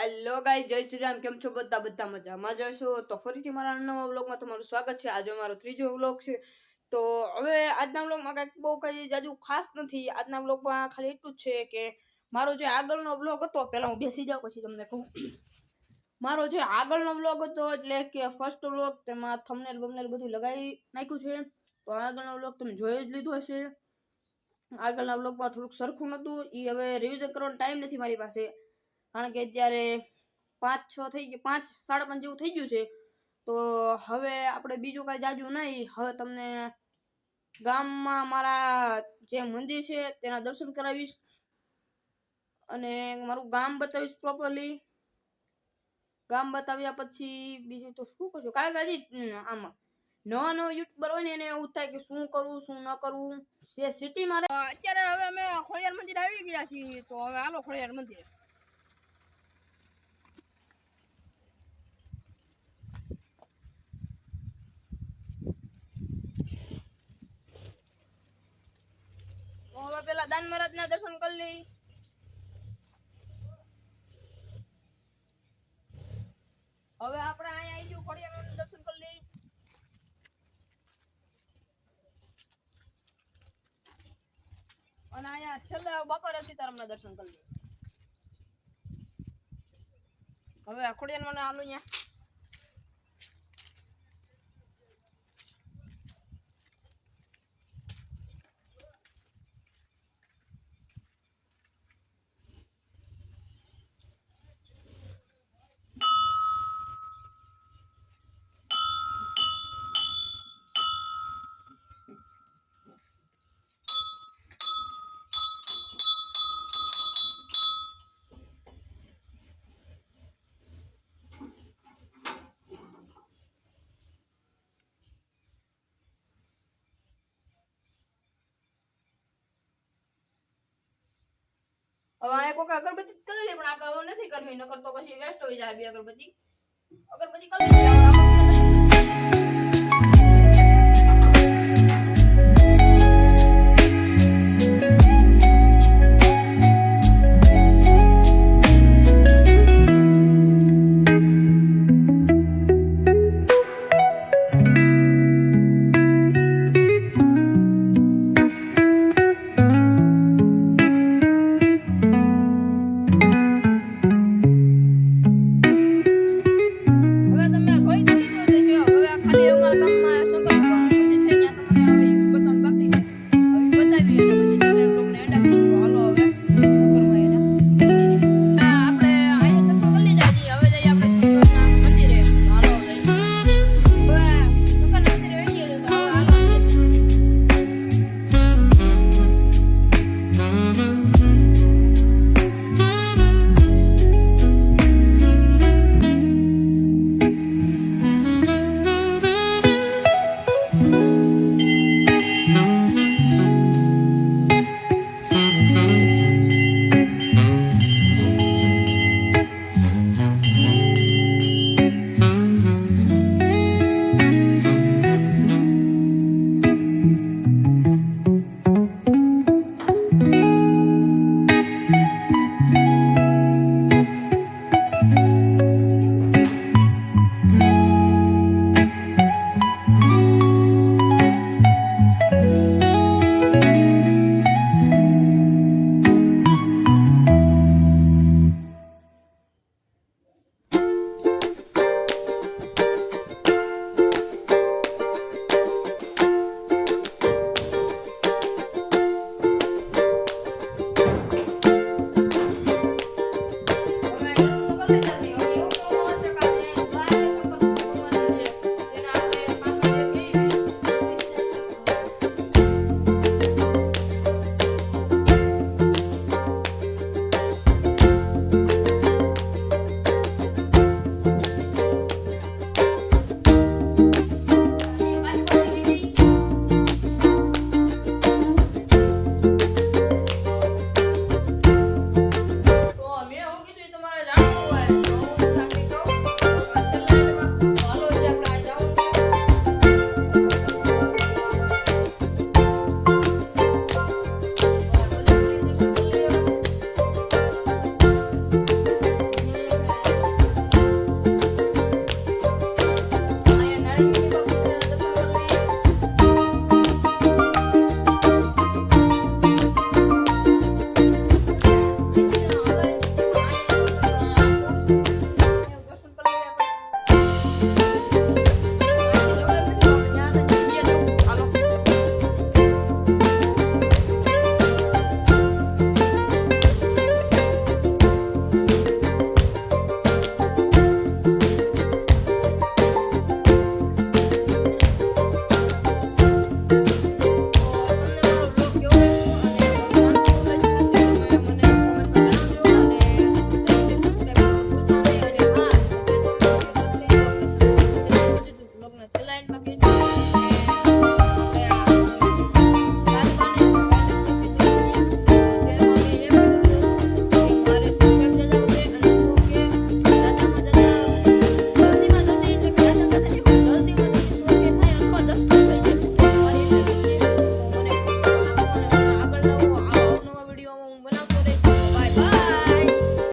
Hello guys, જય શ્રી રામ. કેમ છો બધા મજામાં જ હશો? તો ફરીથી મારા નવા વ્લોગમાં તમારું સ્વાગત છે. આજે મારો ત્રીજો વ્લોગ છે. તો હવે આજના વ્લોગમાં કંઈક બહુ કઈ જાજુ ખાસ નથી. આજના વ્લોગમાં ખાલી એટલું જ છે કે મારો જે આગળનો વ્લોગ હતો, પહેલા હું બેસી જાઉં પછી તમને કહું. મારો જે આગળનો વ્લોગ હતો એટલે કે ફર્સ્ટ વ્લોગ, તેમાં થંબનેલ બમનેલ બધું લગાવી નાખ્યું છે. તો આગળનો વ્લોગ તમે જોઈ જ લીધો હશે. આગળના વ્લોગમાં થોડુંક સરખું નહોતું, એ હવે રિવિઝન કરવાનો ટાઈમ નથી મારી પાસે, કારણ કે અત્યારે 5-6 થઈ ગયું, 5-5:30 જેવું થઈ ગયું છે. તો હવે આપણે બીજું કાંઈ જાજુ નહીં. હવે તમને ગામમાં મારા જે મંદિર છે તેના દર્શન કરાવીશ અને મારું ગામ બતાવીશ પ્રોપરલી. ગામ બતાવ્યા પછી બીજું તો શું કરશું, કારણ કે હજી આમાં નવા યુટ્યુબર હોય ને એને એવું થાય કે શું કરવું શું ન કરવું. જે સિટીમાં અત્યારે હવે અમે ખોડિયાર મંદિર આવી ગયા છીએ. તો હવે હાલો ખોડિયાર મંદિર. હવે પેલા દાન મહારાજ ના દર્શન કરી લઈ. હવે આપણે અહીંયા આવી ગયું, ખોડિયાર નું દર્શન કરી લઈ. અને અહીંયા છેલ્લે બપોરે સીતારામ ના દર્શન કરી લઈ. હવે ખોડિયાર મને હાલો અહીંયા. હવે અહીંયા કોઈક અગરબત્તી કરી લે, પણ આપણે હવે નથી કરવી, નકર તો પછી વેસ્ટ હોઈ જાય બે અગરબત્તી. અગરબત્તી કરી લે.